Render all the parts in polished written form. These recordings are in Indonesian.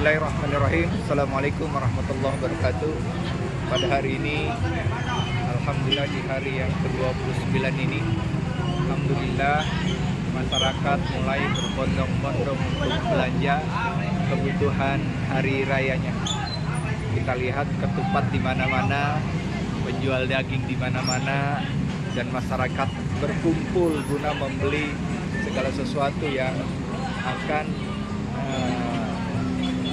Bismillahirrahmanirrahim. Assalamualaikum warahmatullahi wabarakatuh. Pada hari ini, alhamdulillah di hari yang ke-29 ini, alhamdulillah masyarakat mulai berbondong-bondong untuk belanja kebutuhan hari rayanya. Kita lihat ketupat di mana-mana, penjual daging di mana-mana, dan masyarakat berkumpul guna membeli segala sesuatu yang akan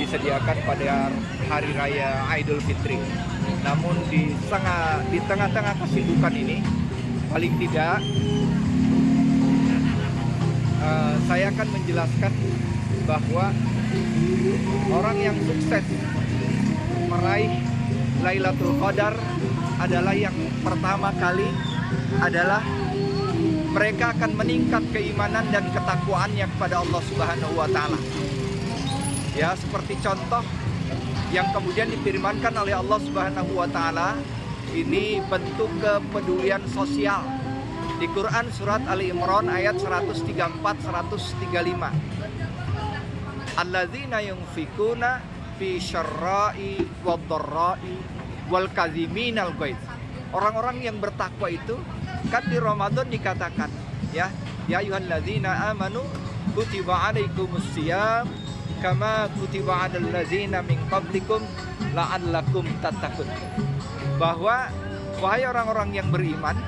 disediakan pada hari raya Idul Fitri. Namun di tengah-tengah kesibukan ini, paling tidak saya akan menjelaskan bahwa orang yang sukses meraih Lailatul Qadar adalah yang pertama kali adalah mereka akan meningkat keimanan dan ketakwaannya kepada Allah Subhanahu wa taala. Ya, seperti contoh yang kemudian difirmankan oleh Allah Subhanahu wa taala, ini bentuk kepedulian sosial. Di Quran surat Ali Imran ayat 134 135. Alladzina yunfikuna fi syarra'i wad-dharra'i wal kadziminal ghaidz. Orang-orang yang bertakwa itu kan di Ramadan dikatakan, ya ayyuhalladzina amanu kutiba alaikumus syiyam kama kutiba 'alal ladzina min qablikum la'allakum tattaqun. Bahwa wahai orang-orang yang beriman,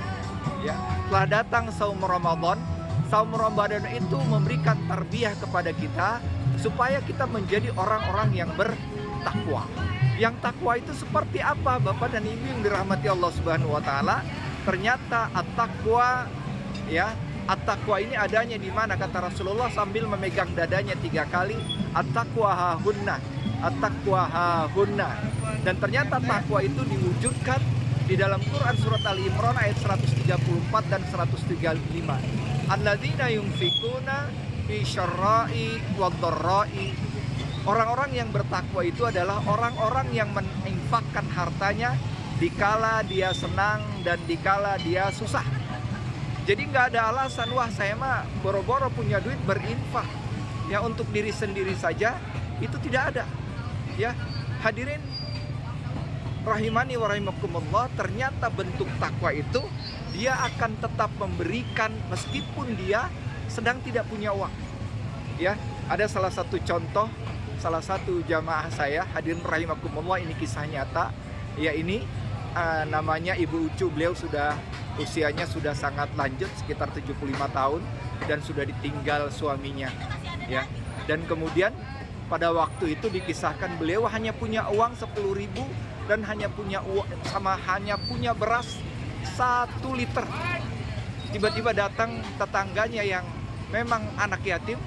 ya, telah datang saum Ramadan. Saum Ramadan itu memberikan tarbiyah kepada kita supaya kita menjadi orang-orang yang bertakwa. Yang takwa itu seperti apa, Bapak dan Ibu yang dirahmati Allah Subhanahu wa taala? Ternyata at-taqwa, ya, at-taqwa ini adanya di mana, kata Rasulullah sambil memegang dadanya 3 kali, at-taqwa hahunna, at-taqwa hahunna. Dan ternyata takwa itu diwujudkan di dalam Quran surat Ali Imran ayat 134 dan 135. Alladzina yunfikuna fi syarra'i wad-dharra'i. Orang-orang yang bertakwa itu adalah orang-orang yang menginfakkan hartanya dikala dia senang dan dikala dia susah. Jadi nggak ada alasan, wah saya mah boro-boro punya duit berinfak ya untuk diri sendiri saja, itu tidak ada. Ya, hadirin rahimani wa rahimakumullah, ternyata bentuk takwa itu dia akan tetap memberikan meskipun dia sedang tidak punya uang. Ya, ada salah satu contoh, salah satu jamaah saya, hadirin rahimakumullah, ini kisah nyata. Ya, ini namanya Ibu Ucu. Beliau sudah usianya sudah sangat lanjut, sekitar 75 tahun, dan sudah ditinggal suaminya, ya. Dan kemudian pada waktu itu dikisahkan beliau hanya punya uang 10.000 dan hanya punya beras 1 liter. Tiba-tiba datang tetangganya yang memang anak yatim,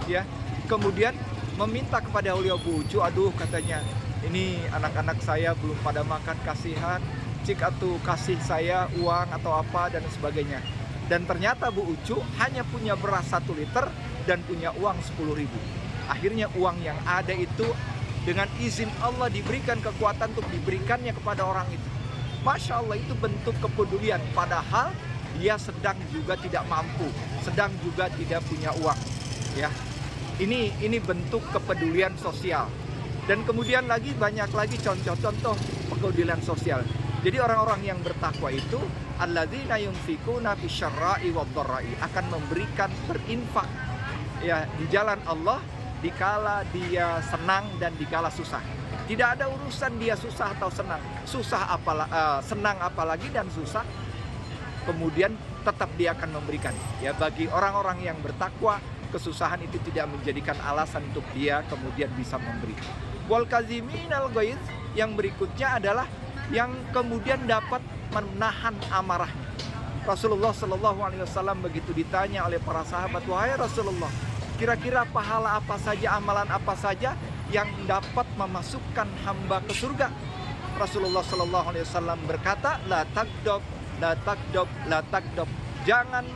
ya, kemudian meminta kepada beliau, Bu Ucu, aduh katanya, ini anak-anak saya belum pada makan, kasihan, cik atuh kasih saya uang atau apa dan sebagainya. Dan ternyata Bu Ucu hanya punya beras 1 liter dan punya uang 10.000. Akhirnya uang yang ada itu dengan izin Allah diberikan kekuatan untuk diberikannya kepada orang itu. Masya Allah, itu bentuk kepedulian, padahal dia sedang juga tidak mampu, sedang juga tidak punya uang, ya. Ini bentuk kepedulian sosial. Dan kemudian lagi banyak lagi contoh-contoh kepedulian sosial. Jadi orang-orang yang bertakwa itu alladzina yunfikuna fi syarra'i wad-dharra'i, akan memberikan, berinfak, ya, di jalan Allah dikala dia senang dan dikala susah. Tidak ada urusan dia susah atau senang. Senang apalagi dan susah, kemudian tetap dia akan memberikan. Ya, bagi orang-orang yang bertakwa, kesusahan itu tidak menjadikan alasan untuk dia kemudian bisa memberi. Wal kadziminal ghaidz, yang berikutnya adalah yang kemudian dapat menahan amarahnya. Rasulullah Shallallahu Alaihi Wasallam begitu ditanya oleh para sahabat, wahai Rasulullah, kira-kira pahala apa saja, amalan apa saja yang dapat memasukkan hamba ke surga? Rasulullah Shallallahu Alaihi Wasallam berkata, la takdob, la takdob, la takdob. Jangan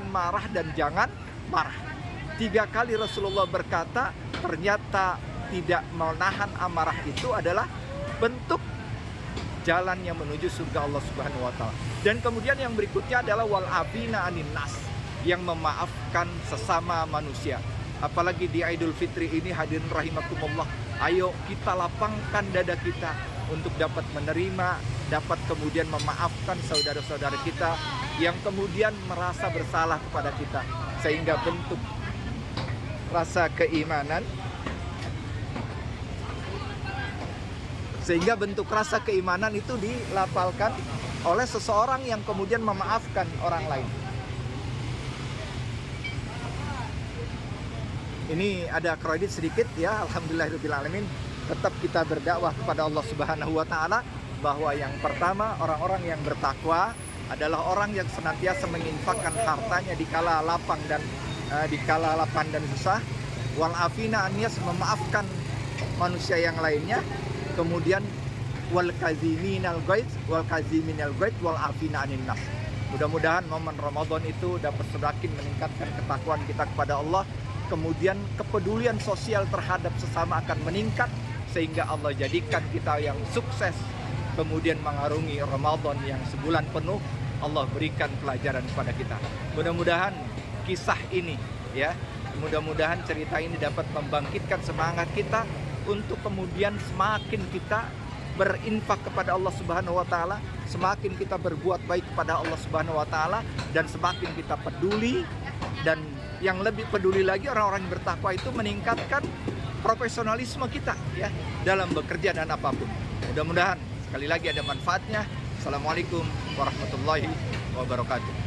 marah dan jangan marah. 3 kali Rasulullah berkata, ternyata tidak menahan amarah itu adalah bentuk jalan yang menuju surga Allah Subhanahu wa taala. Dan kemudian yang berikutnya adalah wal afina anin nas, yang memaafkan sesama manusia. apalagi di Idul Fitri ini hadirin rahimakumullah. Ayo kita lapangkan dada kita untuk dapat menerima, dapat kemudian memaafkan saudara-saudara kita yang kemudian merasa bersalah kepada kita, sehingga bentuk rasa keimanan itu dilapalkan oleh seseorang yang kemudian memaafkan orang lain. Ini ada kredit sedikit ya, alhamdulillahirabbil alamin. Tetap kita berdakwah kepada Allah Subhanahu wa taala bahwa yang pertama, orang-orang yang bertakwa adalah orang yang senantiasa menginfakkan hartanya di kala lapang dan susah. Wal afina anias, memaafkan manusia yang lainnya. Kemudian wal kaziminal ghaiz wal afina anin nas. Mudah-mudahan momen Ramadan itu dapat semakin meningkatkan ketakwaan kita kepada Allah. Kemudian kepedulian sosial terhadap sesama akan meningkat, sehingga Allah jadikan kita yang sukses kemudian mengarungi Ramadan yang sebulan penuh. Allah berikan pelajaran kepada kita. Mudah-mudahan kisah ini ya, mudah-mudahan cerita ini dapat membangkitkan semangat kita untuk kemudian semakin kita berinfak kepada Allah Subhanahu wa taala, semakin kita berbuat baik kepada Allah Subhanahu wa taala, dan semakin kita peduli. Dan yang lebih peduli lagi, orang-orang yang bertakwa itu meningkatkan profesionalisme kita ya dalam bekerja dan apapun. Mudah-mudahan sekali lagi ada manfaatnya. Assalamualaikum warahmatullahi wabarakatuh.